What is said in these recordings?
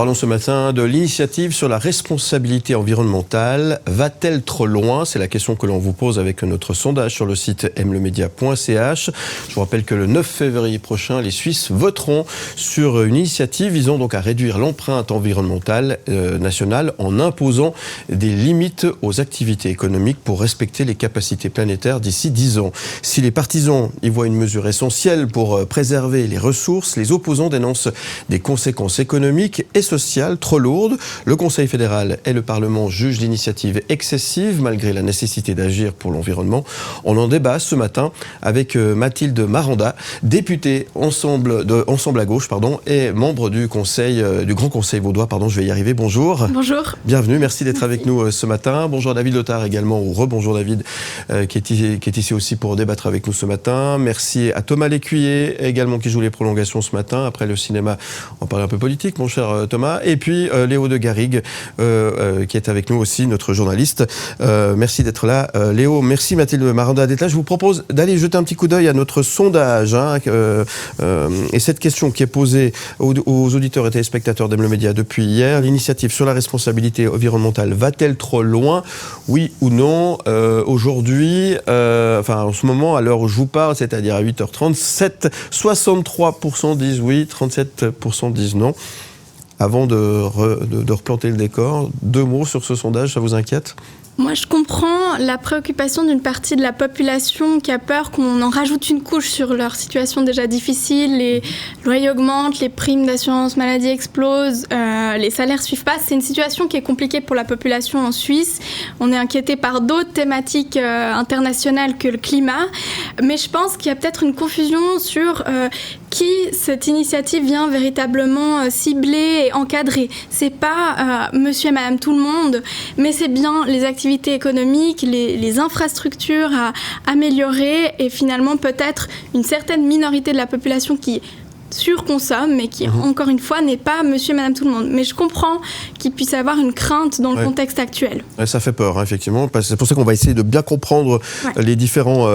parlons ce matin de l'initiative sur la responsabilité environnementale. Va-t-elle trop loin ? C'est la question que l'on vous pose avec notre sondage sur le site mlemedia.ch. Je vous rappelle que le 9 février prochain, les Suisses voteront sur une initiative visant donc à réduire l'empreinte environnementale nationale en imposant des limites aux activités économiques pour respecter les capacités planétaires d'ici 10 ans. Si les partisans y voient une mesure essentielle pour préserver les ressources, les opposants dénoncent des conséquences économiques et sociales trop lourdes. Le Conseil fédéral et le Parlement jugent l'initiative excessive malgré la nécessité d'agir pour l'environnement. On en débat ce matin avec Mathilde Maranda, députée Ensemble à gauche et membre du Grand Conseil vaudois. Je vais y arriver. Bonjour. Bonjour. Bienvenue. Merci d'être avec nous ce matin. Bonjour David Lothar également, ou rebonjour David, qui est ici aussi pour débattre avec nous ce matin. Merci à Thomas Lécuyer également qui joue les prolongations ce matin. Après le cinéma, on parle un peu politique, mon cher Thomas. Et puis Léo de Garrigue, qui est avec nous aussi, notre journaliste. Merci d'être là, Léo. Merci Mathilde Maranda d'être là. Je vous propose d'aller jeter un petit coup d'œil à notre sondage. Et cette question qui est posée aux auditeurs et téléspectateurs d'Aime le Média depuis hier. L'initiative sur la responsabilité environnementale va-t-elle trop loin ? Oui ou non ? Aujourd'hui, en ce moment, à l'heure où je vous parle, c'est-à-dire à 8h37, 63% disent oui, 37% disent non. Avant de replanter le décor, 2 mots sur ce sondage, ça vous inquiète ? Moi, je comprends la préoccupation d'une partie de la population qui a peur qu'on en rajoute une couche sur leur situation déjà difficile. Les loyers augmentent, les primes d'assurance maladie explosent, les salaires suivent pas. C'est une situation qui est compliquée pour la population en Suisse. On est inquiété par d'autres thématiques internationales que le climat. Mais je pense qu'il y a peut-être une confusion sur qui cette initiative vient véritablement cibler et encadrer. C'est pas monsieur et madame tout le monde, mais c'est bien les activités économiques, les infrastructures à améliorer et finalement peut-être une certaine minorité de la population qui surconsomme, mais qui, encore une fois, n'est pas monsieur et madame tout le monde. Mais je comprends qu'il puisse y avoir une crainte dans le contexte actuel. Ouais, ça fait peur, effectivement. C'est pour ça qu'on va essayer de bien comprendre les différents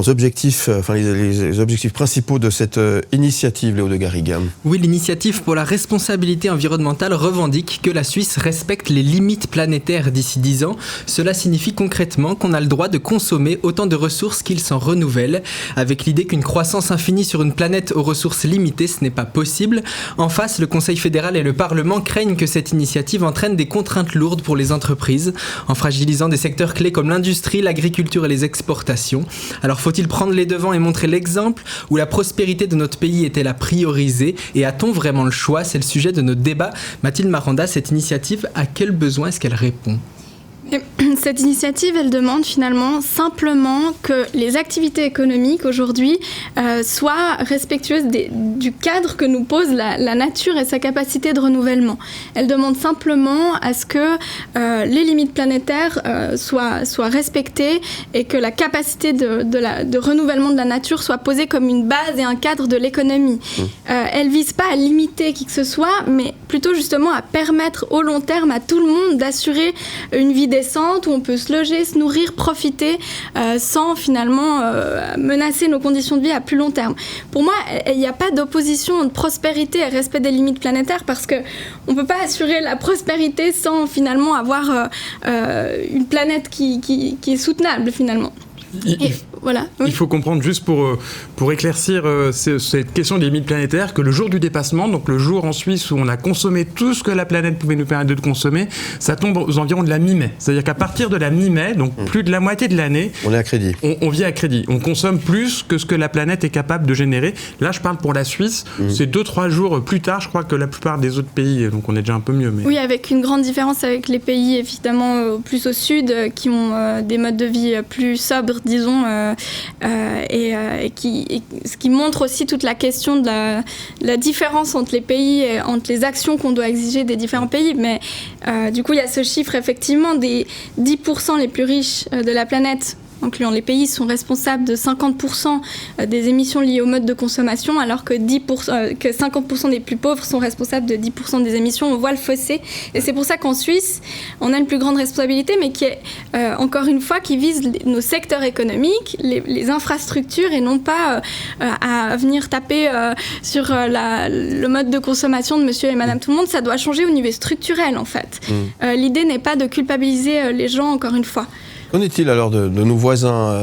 objectifs, les objectifs principaux de cette initiative, Léo de Garrigue. Oui, l'initiative pour la responsabilité environnementale revendique que la Suisse respecte les limites planétaires d'ici 10 ans. Cela signifie concrètement qu'on a le droit de consommer autant de ressources qu'il s'en renouvelle, avec l'idée qu'une croissance infinie sur une planète aux ressources limitées, ce n'est pas possible. En face, le Conseil fédéral et le Parlement craignent que cette initiative entraîne des contraintes lourdes pour les entreprises, en fragilisant des secteurs clés comme l'industrie, l'agriculture et les exportations. Alors faut-il prendre les devants et montrer l'exemple, où la prospérité de notre pays est-elle à prioriser, et a-t-on vraiment le choix ? C'est le sujet de notre débat. Mathilde Maranda, cette initiative, à quel besoin est-ce qu'elle répond ? Cette initiative, elle demande finalement simplement que les activités économiques aujourd'hui soient respectueuses du cadre que nous pose la nature et sa capacité de renouvellement. Elle demande simplement à ce que les limites planétaires soient respectées et que la capacité de renouvellement de la nature soit posée comme une base et un cadre de l'économie. Elle ne vise pas à limiter qui que ce soit, mais plutôt justement à permettre au long terme à tout le monde d'assurer une vie décente où on peut se loger, se nourrir, profiter sans finalement menacer nos conditions de vie à plus long terme. Pour moi, il n'y a pas d'opposition entre prospérité et respect des limites planétaires parce qu'on ne peut pas assurer la prospérité sans finalement avoir une planète qui est soutenable finalement. Voilà. Il faut comprendre, juste pour éclaircir cette question des limites planétaires, que le jour du dépassement, donc le jour en Suisse où on a consommé tout ce que la planète pouvait nous permettre de consommer, ça tombe aux environs de la mi-mai. C'est-à-dire qu'à partir de la mi-mai, donc plus de la moitié de l'année, on est à crédit. On vit à crédit. On consomme plus que ce que la planète est capable de générer. Là, je parle pour la Suisse. C'est 2-3 jours plus tard, je crois, que la plupart des autres pays. Donc on est déjà un peu mieux. Mais... Oui, avec une grande différence avec les pays, évidemment, plus au sud, qui ont des modes de vie plus sobres, disons, ce qui montre aussi toute la question de la différence entre les pays et entre les actions qu'on doit exiger des différents pays. Mais du coup, il y a ce chiffre, effectivement, des 10% les plus riches de la planète incluant les pays, sont responsables de 50% des émissions liées au mode de consommation, alors que 50% des plus pauvres sont responsables de 10% des émissions. On voit le fossé. Et c'est pour ça qu'en Suisse, on a une plus grande responsabilité, mais qui est, encore une fois, qui vise nos secteurs économiques, les infrastructures, et non pas à venir taper sur le mode de consommation de monsieur et madame tout le monde. Ça doit changer au niveau structurel, en fait. L'idée n'est pas de culpabiliser les gens, encore une fois. Qu'en est-il alors de nos voisins,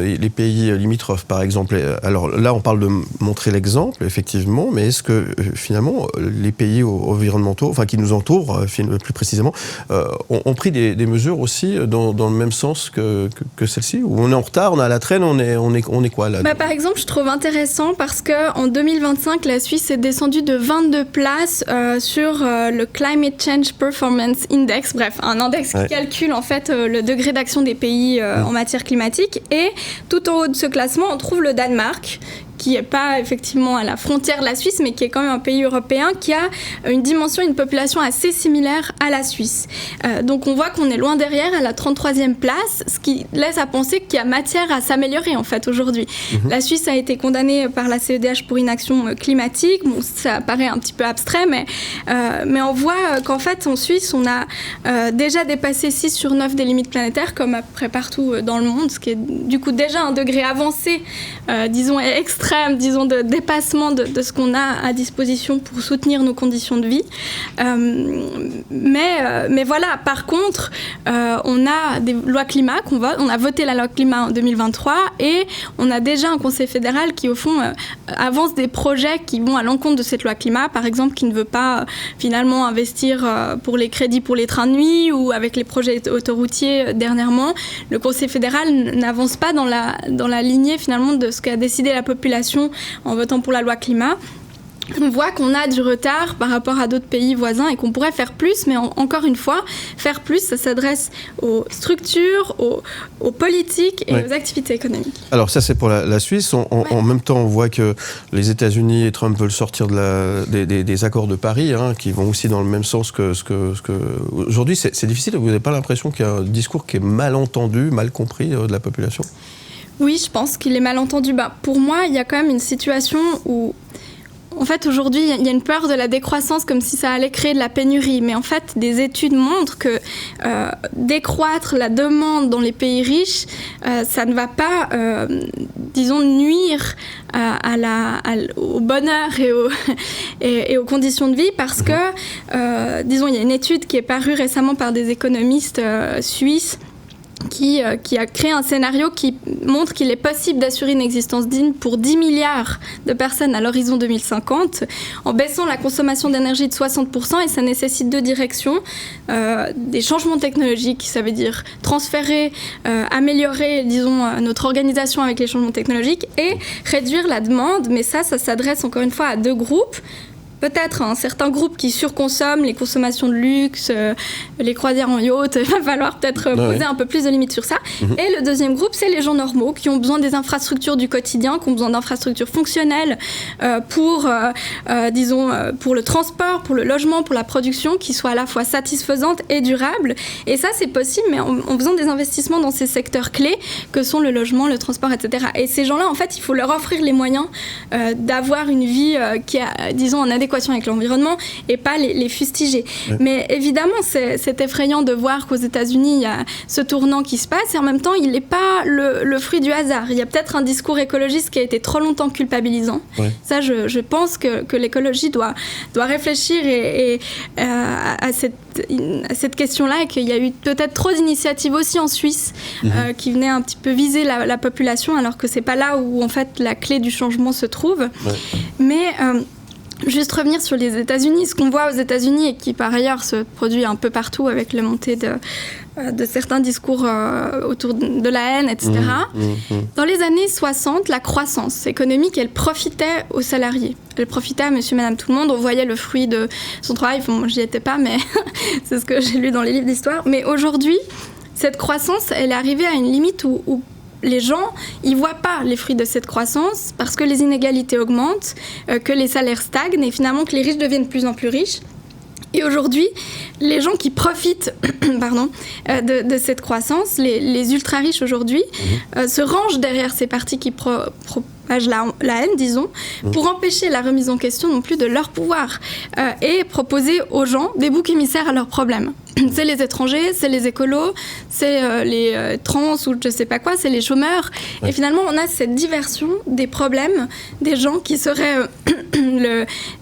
les pays limitrophes par exemple? Alors là, on parle de montrer l'exemple, effectivement, mais est-ce que finalement les pays environnementaux, enfin qui nous entourent plus précisément, ont pris des mesures aussi dans le même sens que celle-ci? Ou on est en retard, on est à la traîne, on est quoi là? Par exemple, je trouve intéressant parce qu'en 2025, la Suisse est descendue de 22 places sur le Climate Change Performance Index, bref, un index qui calcule en fait le degré d'action des pays en matière climatique. Et tout en haut de ce classement, on trouve le Danemark, qui n'est pas effectivement à la frontière de la Suisse, mais qui est quand même un pays européen qui a une dimension, une population assez similaire à la Suisse. Donc on voit qu'on est loin derrière, à la 33e place, ce qui laisse à penser qu'il y a matière à s'améliorer en fait aujourd'hui. La Suisse a été condamnée par la CEDH pour inaction climatique. Bon, ça paraît un petit peu abstrait, mais on voit qu'en fait en Suisse, on a déjà dépassé 6 sur 9 des limites planétaires, comme à peu près partout dans le monde, ce qui est du coup déjà un degré avancé, disons extrême, de dépassement de ce qu'on a à disposition pour soutenir nos conditions de vie. Mais voilà, par contre, on a des lois climat on a voté la loi climat en 2023 et on a déjà un conseil fédéral qui, au fond, avance des projets qui vont à l'encontre de cette loi climat, par exemple, qui ne veut pas finalement investir pour les crédits pour les trains de nuit ou avec les projets autoroutiers dernièrement. Le conseil fédéral n'avance pas dans la lignée finalement de ce qu'a décidé la population en votant pour la loi climat. On voit qu'on a du retard par rapport à d'autres pays voisins et qu'on pourrait faire plus, mais encore une fois, faire plus, ça s'adresse aux structures, aux politiques et aux activités économiques. Alors ça, c'est pour la Suisse. En même temps, on voit que les États-Unis et Trump veulent sortir des accords de Paris, qui vont aussi dans le même sens que ce que... Aujourd'hui, c'est difficile. Vous n'avez pas l'impression qu'il y a un discours qui est mal entendu, mal compris de la population? Oui, je pense qu'il est mal entendu. Pour moi, il y a quand même une situation où, en fait, aujourd'hui, il y a une peur de la décroissance comme si ça allait créer de la pénurie. Mais en fait, des études montrent que décroître la demande dans les pays riches, ça ne va pas, disons, nuire au bonheur et aux conditions de vie parce que, disons, il y a une étude qui est parue récemment par des économistes suisses qui a créé un scénario qui montre qu'il est possible d'assurer une existence digne pour 10 milliards de personnes à l'horizon 2050 en baissant la consommation d'énergie de 60%, et ça nécessite deux directions, des changements technologiques, ça veut dire transférer, améliorer, disons, notre organisation avec les changements technologiques et réduire la demande, mais ça s'adresse encore une fois à deux groupes. Peut-être un certain groupe qui surconsomme les consommations de luxe, les croisières en yacht, il va falloir peut-être poser un peu plus de limites sur ça. Et le deuxième groupe, c'est les gens normaux qui ont besoin des infrastructures du quotidien, qui ont besoin d'infrastructures fonctionnelles pour le transport, pour le logement, pour la production, qui soient à la fois satisfaisantes et durables. Et ça, c'est possible, mais en faisant des investissements dans ces secteurs clés que sont le logement, le transport, etc. Et ces gens-là, en fait, il faut leur offrir les moyens d'avoir une vie qui est, disons, en adéquation avec l'environnement et pas les fustiger. Mais évidemment, c'est effrayant de voir qu'aux États-Unis, il y a ce tournant qui se passe et en même temps, il n'est pas le fruit du hasard. Il y a peut-être un discours écologiste qui a été trop longtemps culpabilisant. Ça, je pense que l'écologie doit réfléchir à cette question-là et qu'il y a eu peut-être trop d'initiatives aussi en Suisse qui venaient un petit peu viser la population alors que c'est pas là où en fait la clé du changement se trouve. Mais juste revenir sur les États-Unis, ce qu'on voit aux États-Unis et qui par ailleurs se produit un peu partout avec la montée de certains discours autour de la haine, etc. Dans les années 60, la croissance économique, elle profitait aux salariés. Elle profitait à monsieur, madame, tout le monde. On voyait le fruit de son travail. Enfin, moi, j'y étais pas, mais c'est ce que j'ai lu dans les livres d'histoire. Mais aujourd'hui, cette croissance, elle est arrivée à une limite où les gens, ils voient pas les fruits de cette croissance parce que les inégalités augmentent, que les salaires stagnent et finalement que les riches deviennent de plus en plus riches. Et aujourd'hui, les gens qui profitent de cette croissance, les ultra-riches aujourd'hui, se rangent derrière ces partis qui propagent la haine, disons, pour empêcher la remise en question non plus de leur pouvoir et proposer aux gens des boucs émissaires à leurs problèmes. C'est les étrangers, c'est les écolos, c'est les trans ou je sais pas quoi, c'est les chômeurs. Ouais. Et finalement, on a cette diversion des problèmes des gens qui seraient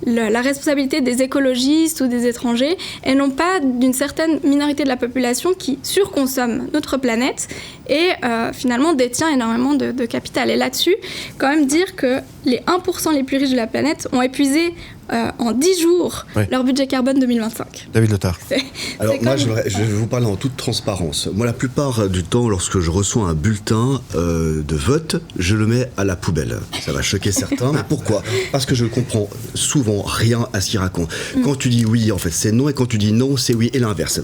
la responsabilité des écologistes ou des étrangers et non pas d'une certaine minorité de la population qui surconsomme notre planète et finalement détient énormément de capital. Et là-dessus, quand même dire que les 1% les plus riches de la planète ont épuisé en 10 jours leur budget carbone 2025. David Lothar. Alors moi, je vais vous parler en toute transparence. Moi, la plupart du temps, lorsque je reçois un bulletin de vote, je le mets à la poubelle. Ça va choquer certains. Mais pourquoi ? Parce que je ne comprends souvent rien à ce qu'il raconte. Quand tu dis oui, en fait, c'est non, et quand tu dis non, c'est oui, et l'inverse.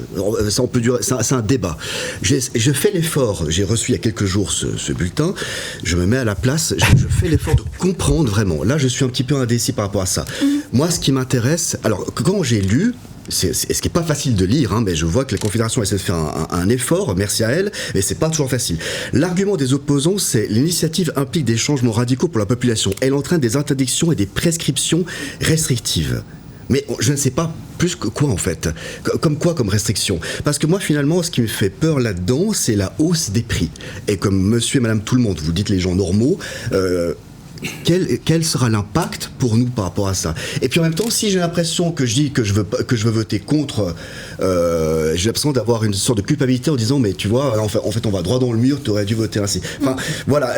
Ça, on peut durer, c'est un débat. Je fais l'effort. J'ai reçu il y a quelques jours ce bulletin. Je me mets à la place. Je fais l'effort de comprendre vraiment. Là, je suis un petit peu indécis par rapport à ça. Moi, ce qui m'intéresse, alors quand j'ai lu, ce qui n'est pas facile de lire, mais je vois que la Confédération essaie de faire un effort, merci à elle, mais c'est pas toujours facile. L'argument des opposants, c'est l'initiative implique des changements radicaux pour la population. Elle entraîne des interdictions et des prescriptions restrictives. Mais je ne sais pas plus que quoi en fait. Comme quoi comme restriction ? Parce que moi finalement ce qui me fait peur là-dedans c'est la hausse des prix. Et comme monsieur et madame tout le monde, vous dites les gens normaux, quel sera l'impact pour nous par rapport à ça ? Et puis en même temps, si j'ai l'impression que je dis que je veux voter contre, j'ai l'impression d'avoir une sorte de culpabilité en disant mais tu vois, en fait on va droit dans le mur, tu aurais dû voter ainsi. Enfin voilà,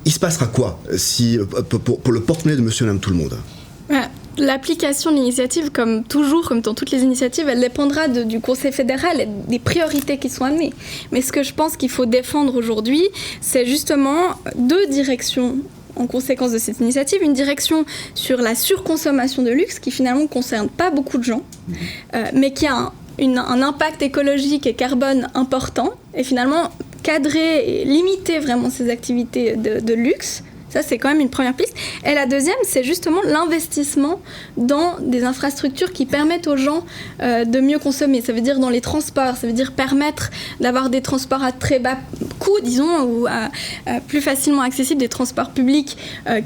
il se passera quoi si pour le porte-monnaie de monsieur et madame tout le monde ? L'application de l'initiative, comme toujours, comme dans toutes les initiatives, elle dépendra du Conseil fédéral et des priorités qui sont amenées. Mais ce que je pense qu'il faut défendre aujourd'hui, c'est justement 2 directions en conséquence de cette initiative. Une direction sur la surconsommation de luxe, qui finalement ne concerne pas beaucoup de gens, mais qui a un impact écologique et carbone important, et finalement cadrer et limiter vraiment ces activités de luxe. Ça, c'est quand même une première piste. Et la deuxième, c'est justement l'investissement dans des infrastructures qui permettent aux gens de mieux consommer. Ça veut dire dans les transports, ça veut dire permettre d'avoir des transports à très bas coût, disons, ou plus facilement accessibles, des transports publics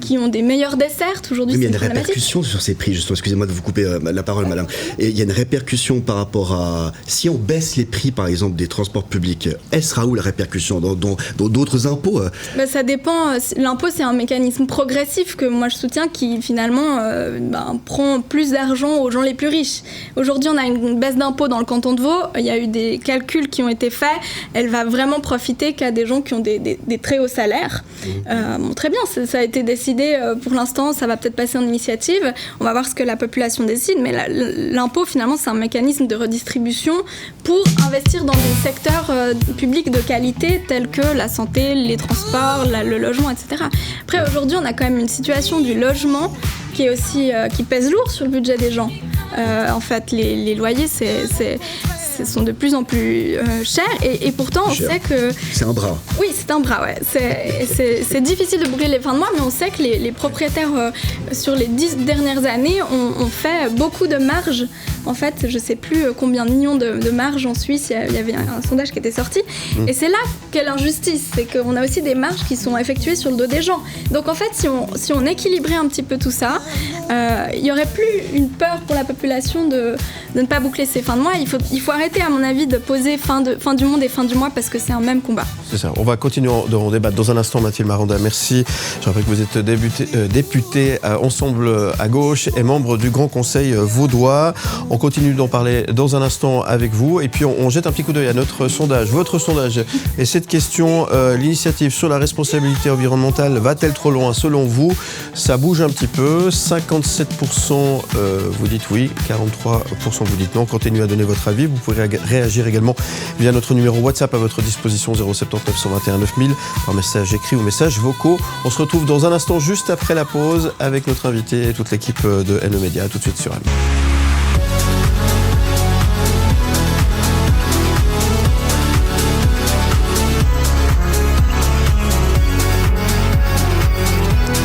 qui ont des meilleures dessertes. Aujourd'hui, mais il y a une répercussion sur ces prix, justement. Excusez-moi de vous couper la parole, madame. Et il y a une répercussion par rapport à... Si on baisse les prix, par exemple, des transports publics, elle sera où la répercussion ? Dans d'autres impôts ? Ça dépend. L'impôt, c'est un mécanisme progressif que moi je soutiens qui finalement prend plus d'argent aux gens les plus riches. Aujourd'hui on a une baisse d'impôt dans le canton de Vaud, il y a eu des calculs qui ont été faits, elle va vraiment profiter qu'à des gens qui ont des très hauts salaires. Très bien, ça a été décidé pour l'instant, ça va peut-être passer en initiative, on va voir ce que la population décide, mais l'impôt finalement c'est un mécanisme de redistribution pour investir dans des secteurs publics de qualité tels que la santé, les transports, le logement, etc. Après, aujourd'hui, on a quand même une situation du logement qui est aussi qui pèse lourd sur le budget des gens. En fait, les loyers, sont de plus en plus chers et pourtant, on sait que... C'est un bras. Oui, c'est un bras, ouais. C'est difficile de boucler les fins de mois, mais on sait que les propriétaires, sur les 10 dernières années, ont fait beaucoup de marge. En fait, je ne sais plus combien de millions de marges en Suisse, il y avait un sondage qui était sorti. Et c'est là qu'est l'injustice, c'est qu'on a aussi des marges qui sont effectuées sur le dos des gens. Donc en fait, si on équilibrait un petit peu tout ça, il n'y aurait plus une peur pour la population de ne pas boucler ses fins de mois. Il faut arrêter, à mon avis, de poser fin du monde et fin du mois parce que c'est un même combat. C'est ça. On va continuer de débattre dans un instant. Mathilde Maranda, merci. Je rappelle que vous êtes député Ensemble à gauche et membre du Grand Conseil vaudois. On continue d'en parler dans un instant avec vous. Et puis on jette un petit coup d'œil à notre sondage. Votre sondage. Et cette question, l'initiative sur la responsabilité environnementale va-t-elle trop loin selon vous ? Ça bouge un petit peu. 57% vous dites oui, 43% vous dites non. Continuez à donner votre avis. Vous pouvez réagir également via notre numéro WhatsApp à votre disposition 079 121 9000 par message écrit ou message vocaux. On se retrouve dans un instant juste après la pause avec notre invité et toute l'équipe de NE Média. Tout de suite sur M.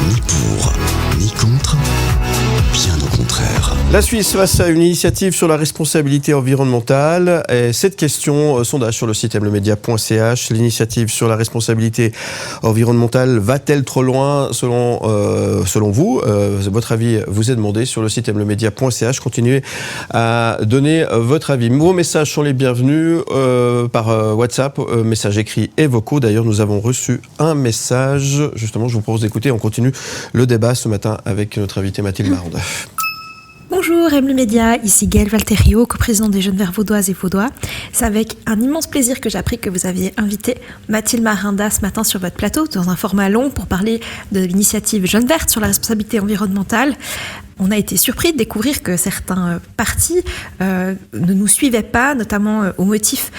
Ni pour, ni contre, bien au contraire. contraire. La Suisse face à une initiative sur la responsabilité environnementale. Et cette question, sondage sur le site mlemedia.ch. L'initiative sur la responsabilité environnementale va-t-elle trop loin selon vous? Votre avis vous est demandé sur le site mlemedia.ch. Continuez à donner votre avis. Vos messages sont les bienvenus par WhatsApp, messages écrits et vocaux. D'ailleurs, nous avons reçu un message. Justement, je vous propose d'écouter. On continue le débat ce matin avec notre invitée Mathilde Marande. Bonjour M-le-Média, ici Gaëlle Valterio, coprésidente des Jeunes Verts Vaudoises et Vaudois. C'est avec un immense plaisir que j'ai appris que vous aviez invité Mathilde Maranda ce matin sur votre plateau dans un format long pour parler de l'initiative Jeunes Vertes sur la responsabilité environnementale. On a été surpris de découvrir que certains partis ne nous suivaient pas, notamment au motif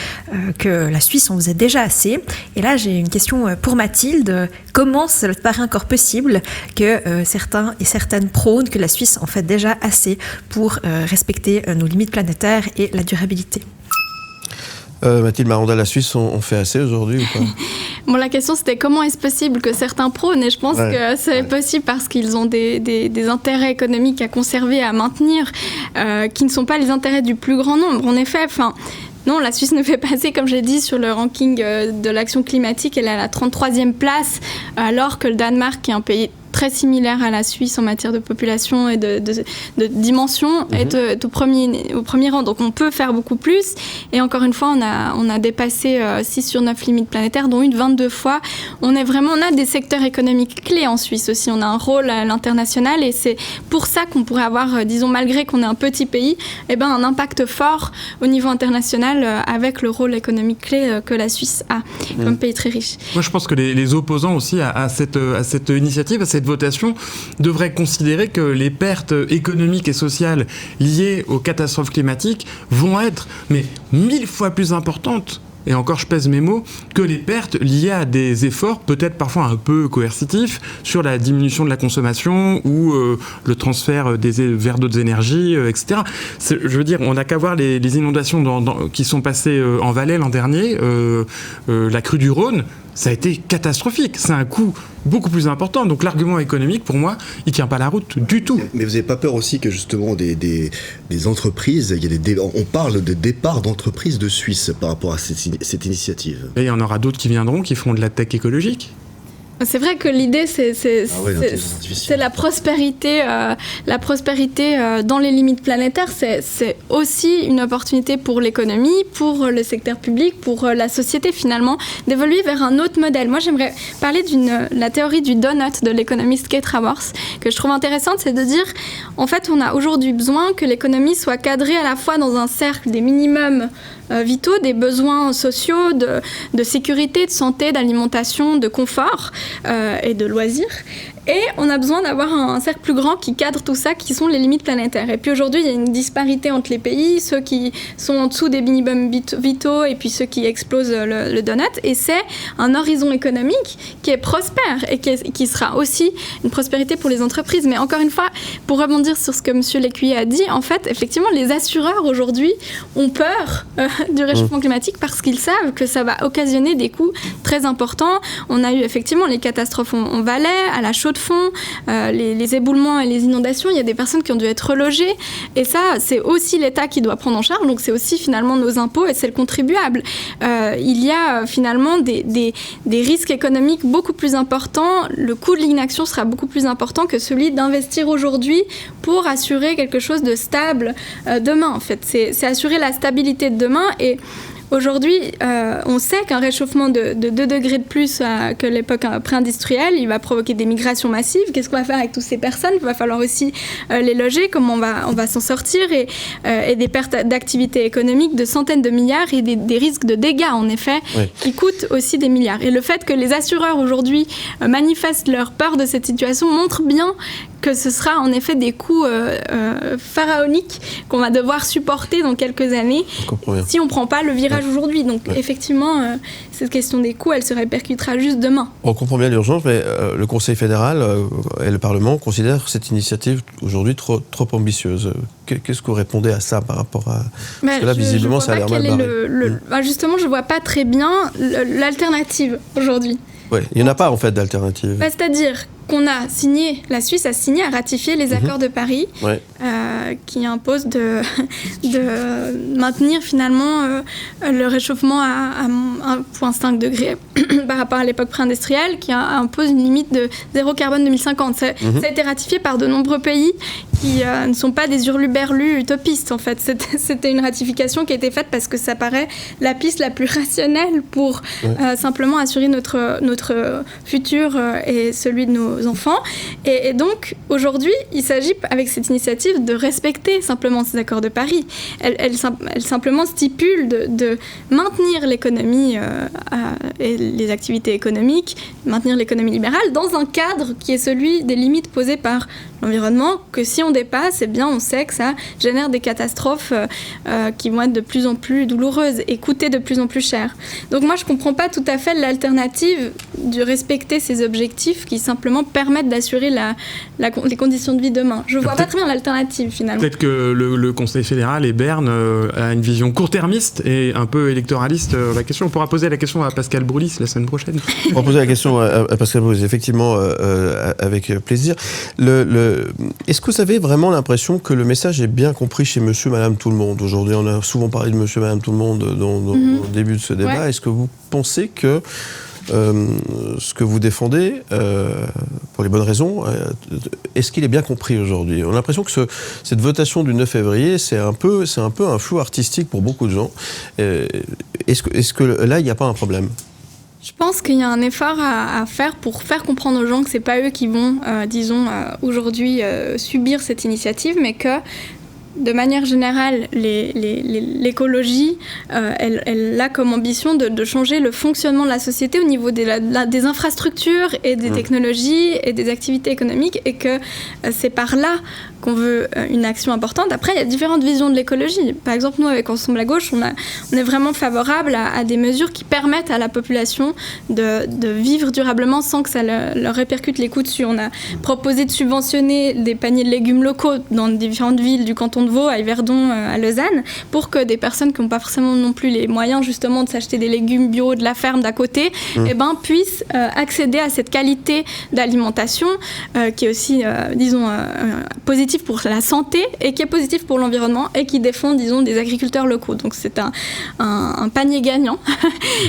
que la Suisse en faisait déjà assez. Et là, j'ai une question pour Mathilde. Comment ça te paraît encore possible que certains et certaines prônent que la Suisse en fait déjà assez pour respecter nos limites planétaires et la durabilité ? Mathilde Maranda, la Suisse, on fait assez aujourd'hui ou pas? Bon, la question c'était comment est-ce possible que certains prônent, et je pense que c'est possible parce qu'ils ont des intérêts économiques à conserver, à maintenir, qui ne sont pas les intérêts du plus grand nombre. En effet, non, la Suisse ne fait pas assez, comme j'ai dit, sur le ranking de l'action climatique. Elle est à la 33e place, alors que le Danemark, qui est un pays très similaire à la Suisse en matière de population et de dimension, est au premier rang. Donc on peut faire beaucoup plus. Et encore une fois, on a dépassé 6 sur 9 limites planétaires, dont une 22 fois. On a des secteurs économiques clés en Suisse aussi. On a un rôle à l'international et c'est pour ça qu'on pourrait avoir, disons, malgré qu'on est un petit pays, un impact fort au niveau international avec le rôle économique clé que la Suisse a comme pays très riche. Moi, je pense que les opposants aussi à cette initiative, à cette votation, devraient considérer que les pertes économiques et sociales liées aux catastrophes climatiques vont être 1000 fois plus importantes, et encore je pèse mes mots, que les pertes liées à des efforts peut-être parfois un peu coercitifs sur la diminution de la consommation ou le transfert vers d'autres énergies, etc. Je veux dire, on n'a qu'à voir les inondations qui sont passées en Valais l'an dernier, la crue du Rhône. Ça a été catastrophique. C'est un coût beaucoup plus important. Donc l'argument économique, pour moi, il ne tient pas la route du tout. Mais vous n'avez pas peur aussi que justement des entreprises, on parle de départ d'entreprises de Suisse par rapport à cette initiative? Et il y en aura d'autres qui viendront, qui feront de la tech écologique. C'est vrai que l'idée, c'est la prospérité. La prospérité dans les limites planétaires, c'est aussi une opportunité pour l'économie, pour le secteur public, pour la société finalement, d'évoluer vers un autre modèle. Moi, j'aimerais parler la théorie du donut de l'économiste Kate Raworth, que je trouve intéressante, c'est de dire, en fait, on a aujourd'hui besoin que l'économie soit cadrée à la fois dans un cercle des minimums vitaux, des besoins sociaux, de sécurité, de santé, d'alimentation, de confort et de loisirs. Et on a besoin d'avoir un cercle plus grand qui cadre tout ça, qui sont les limites planétaires. Et puis aujourd'hui, il y a une disparité entre les pays, ceux qui sont en dessous des minimums vitaux et puis ceux qui explosent le donut. Et c'est un horizon économique qui est prospère et qui sera aussi une prospérité pour les entreprises. Mais encore une fois, pour rebondir sur ce que M. Lécuyer a dit, en fait, effectivement, les assureurs aujourd'hui ont peur du réchauffement climatique parce qu'ils savent que ça va occasionner des coûts très importants. On a eu effectivement les catastrophes en Valais, à la Chaux-de-Fonds, les éboulements et les inondations. Il y a des personnes qui ont dû être relogées. Et ça, c'est aussi l'État qui doit prendre en charge. Donc, c'est aussi finalement nos impôts et c'est le contribuable. Il y a finalement des risques économiques beaucoup plus importants. Le coût de l'inaction sera beaucoup plus important que celui d'investir aujourd'hui pour assurer quelque chose de stable demain. En fait, c'est assurer la stabilité de demain. Et aujourd'hui, on sait qu'un réchauffement de 2 degrés de plus que l'époque pré-industrielle, il va provoquer des migrations massives. Qu'est-ce qu'on va faire avec toutes ces personnes? Il va falloir aussi les loger, comment on va s'en sortir, et des pertes d'activité économique de centaines de milliards et des risques de dégâts, en effet, qui coûtent aussi des milliards. Et le fait que les assureurs aujourd'hui manifestent leur peur de cette situation montre bien que ce sera en effet des coûts pharaoniques qu'on va devoir supporter dans quelques années si on ne prend pas le virage aujourd'hui. Donc effectivement, cette question des coûts, elle se répercutera juste demain. On comprend bien l'urgence, mais le Conseil fédéral et le Parlement considèrent cette initiative aujourd'hui trop ambitieuse. Qu'est-ce que vous répondez à ça par rapport à... Parce que là, visiblement, ça a l'air mal barré. Justement, je ne vois pas très bien l'alternative aujourd'hui. Oui, il n'y en a pas en fait d'alternative. C'est-à-dire la Suisse a signé, a ratifié les accords de Paris, qui imposent de maintenir finalement le réchauffement à 1,5 degré par rapport à l'époque pré-industrielle, qui impose une limite de zéro carbone 2050. Ça a été ratifié par de nombreux pays qui ne sont pas des hurluberlus utopistes, en fait. C'était une ratification qui a été faite parce que ça paraît la piste la plus rationnelle pour simplement assurer notre futur et celui de nos enfants. Et donc, aujourd'hui, il s'agit, avec cette initiative, de respecter simplement ces accords de Paris. Elle simplement stipule de maintenir l'économie et les activités économiques, maintenir l'économie libérale dans un cadre qui est celui des limites posées par l'environnement, que si on dépasse, eh bien, on sait que ça génère des catastrophes qui vont être de plus en plus douloureuses et coûter de plus en plus cher. Donc moi, je ne comprends pas tout à fait l'alternative de respecter ces objectifs qui simplement permettent d'assurer les conditions de vie demain. Je ne vois pas très bien l'alternative, finalement. Peut-être que le Conseil fédéral et Berne a une vision court-termiste et un peu électoraliste. La question, on pourra poser la question à Pascal Broulis la semaine prochaine. On va poser la question à Pascal Broulis, effectivement, avec plaisir. Est-ce que vous avez vraiment l'impression que le message est bien compris chez monsieur, madame, tout le monde? Aujourd'hui, on a souvent parlé de monsieur, madame, tout le monde au début de ce débat. Est-ce que vous pensez que ce que vous défendez, pour les bonnes raisons, est-ce qu'il est bien compris aujourd'hui? On a l'impression que cette votation du 9 février, c'est un peu un flou artistique pour beaucoup de gens. Est-ce que là, il n'y a pas un problème? Je pense qu'il y a un effort à faire pour faire comprendre aux gens que c'est pas eux qui vont, aujourd'hui subir cette initiative, mais que de manière générale, l'écologie, elle a comme ambition de changer le fonctionnement de la société au niveau des infrastructures et des technologies et des activités économiques, et que c'est par là qu'on veut une action importante. Après, il y a différentes visions de l'écologie. Par exemple, nous, avec Ensemble à gauche, on est vraiment favorable à des mesures qui permettent à la population de vivre durablement sans que ça leur répercute les coûts dessus. On a proposé de subventionner des paniers de légumes locaux dans différentes villes du canton de Vaud, à Yverdon, à Lausanne, pour que des personnes qui n'ont pas forcément non plus les moyens justement de s'acheter des légumes bio de la ferme d'à côté, puissent accéder à cette qualité d'alimentation qui est aussi, positive pour la santé et qui est positif pour l'environnement et qui défend, des agriculteurs locaux. Donc c'est un panier gagnant.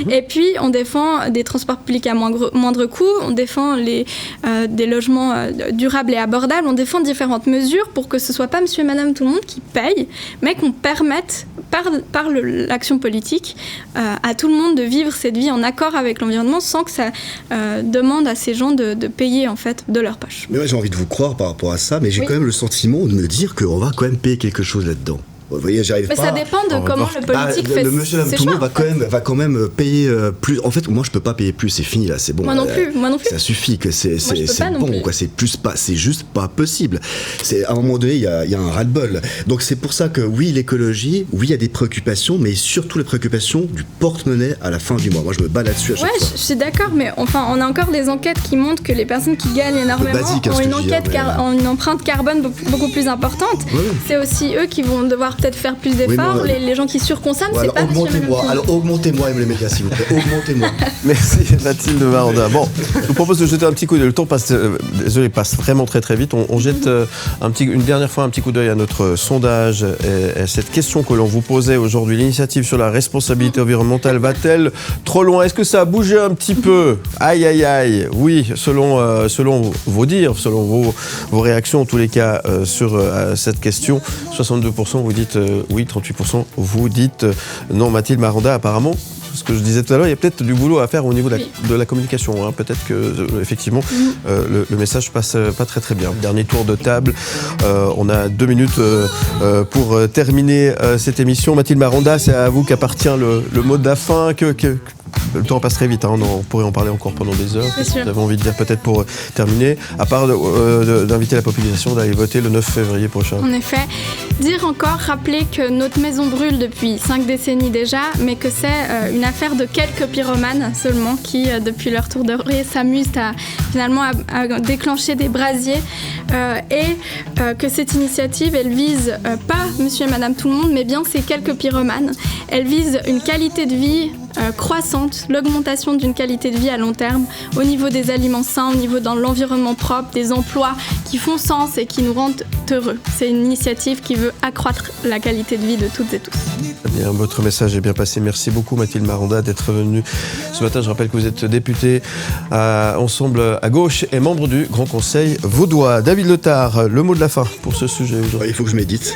Et puis on défend des transports publics à moindre coût, on défend des logements durables et abordables, on défend différentes mesures pour que ce soit pas monsieur et madame tout le monde qui paye, mais qu'on permette par l'action politique à tout le monde de vivre cette vie en accord avec l'environnement sans que ça demande à ces gens de payer en fait de leur poche. Mais ouais, j'ai envie de vous croire par rapport à ça, mais j'ai quand même le sentiment de me dire qu'on va quand même payer quelque chose là-dedans. Vous voyez, j'arrive pas. Mais ça dépend de comment le politique fait le monsieur, ses tout le choix. monde va quand même payer plus. En fait, moi, je peux pas payer plus. C'est fini là, c'est bon. Moi non plus. Ça suffit que c'est bon, quoi. C'est juste pas possible. À un moment donné, il y a un ras-le-bol. Donc c'est pour ça que oui, l'écologie, oui, il y a des préoccupations, mais surtout les préoccupations du porte-monnaie à la fin du mois. Moi, je me bats là-dessus à chaque fois. Je suis d'accord, mais enfin, on a encore des enquêtes qui montrent que les personnes qui gagnent énormément ont une empreinte carbone beaucoup plus importante. Ouais. C'est aussi eux qui vont devoir peut-être faire plus d'efforts. Les gens qui surconsomment, c'est pas augmentez-moi. Alors augmentez-moi, les médias, s'il vous plaît. Augmentez-moi. Merci Mathilde Maranda. Bon, je vous propose de jeter un petit coup d'œil. Le temps passe, désolé, passe vraiment très très vite. On jette une dernière fois un petit coup d'œil à notre sondage et à cette question que l'on vous posait aujourd'hui. L'initiative sur la responsabilité environnementale va-t-elle trop loin? Est-ce que ça a bougé un petit peu? Aïe aïe aïe. Oui, selon vos dires, selon vos réactions en tous les cas sur cette question, 62% vous dites oui, 38% vous dites non. Mathilde Maranda, apparemment, ce que je disais tout à l'heure, il y a peut-être du boulot à faire au niveau de la communication. Hein. Peut-être que, effectivement, le message passe pas très très bien. Dernier tour de table. On a 2 minutes pour terminer cette émission. Mathilde Maranda, c'est à vous qu'appartient le mot de la fin. Le temps passe très vite, hein. On pourrait en parler encore pendant des heures. Vous avez envie de dire peut-être pour terminer, à part d'inviter la population d'aller voter le 9 février prochain. En effet, rappeler que notre maison brûle depuis 5 décennies déjà, mais que c'est une affaire de quelques pyromanes seulement qui, depuis leur tour de rue, s'amusent à déclencher des brasiers et que cette initiative, elle vise pas monsieur et madame tout le monde, mais bien ces quelques pyromanes. Elle vise une qualité de vie croissante, l'augmentation d'une qualité de vie à long terme, au niveau des aliments sains, au niveau dans l'environnement propre, des emplois qui font sens et qui nous rendent heureux. C'est une initiative qui veut accroître la qualité de vie de toutes et tous. Bien, votre message est bien passé. Merci beaucoup Mathilde Maranda d'être venue ce matin. Je rappelle que vous êtes députée Ensemble à gauche et membre du Grand Conseil vaudois. David Letard, le mot de la fin pour ce sujet aujourd'hui. Il faut que je médite.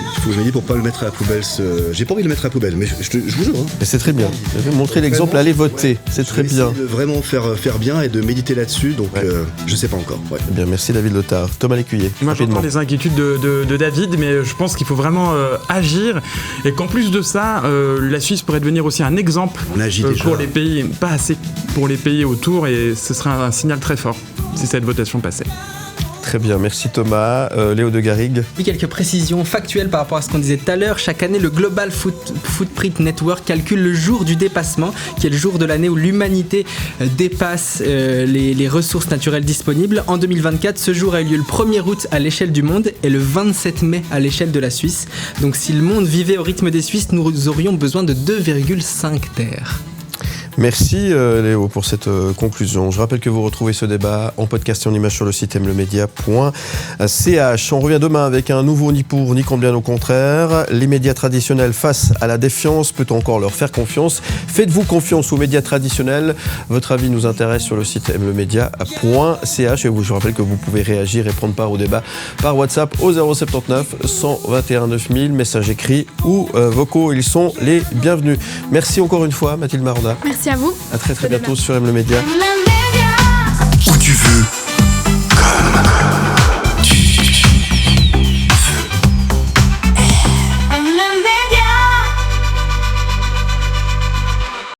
Pour pas le mettre à la poubelle. J'ai pas envie de le mettre à la poubelle, mais je vous jure. Hein. Mais c'est très bien. Vous avez montré l'exemple, allez voter. C'est très bien. De vraiment faire bien et de méditer là-dessus. Donc je sais pas encore. Ouais. Bien, merci David Letard. Thomas Lécuyer. Moi j'entends les inquiétudes de David, mais je pense qu'il faut vraiment agir et qu'en plus de ça, la Suisse pourrait devenir aussi un exemple pour les pays, pas assez pour les pays autour, et ce serait un signal très fort si cette votation passait. Très bien, merci Thomas. Léo de Garrigue. Oui, quelques précisions factuelles par rapport à ce qu'on disait tout à l'heure. Chaque année, le Global Footprint Network calcule le jour du dépassement, qui est le jour de l'année où l'humanité dépasse les ressources naturelles disponibles. En 2024, ce jour a eu lieu le 1er août à l'échelle du monde et le 27 mai à l'échelle de la Suisse. Donc si le monde vivait au rythme des Suisses, nous aurions besoin de 2,5 terres. Merci Léo pour cette conclusion. Je rappelle que vous retrouvez ce débat en podcast et en image sur le site mlemedia.ch. On revient demain avec un nouveau ni pour ni contre, bien au contraire. Les médias traditionnels face à la défiance, peut-on encore leur faire confiance ? Faites-vous confiance aux médias traditionnels ? Votre avis nous intéresse sur le site mlemedia.ch. Et je rappelle que vous pouvez réagir et prendre part au débat par WhatsApp au 079 121 9000, messages écrits ou vocaux. Ils sont les bienvenus. Merci encore une fois Mathilde Maranda. Merci à vous. À très bientôt sur M le Média. Où tu veux.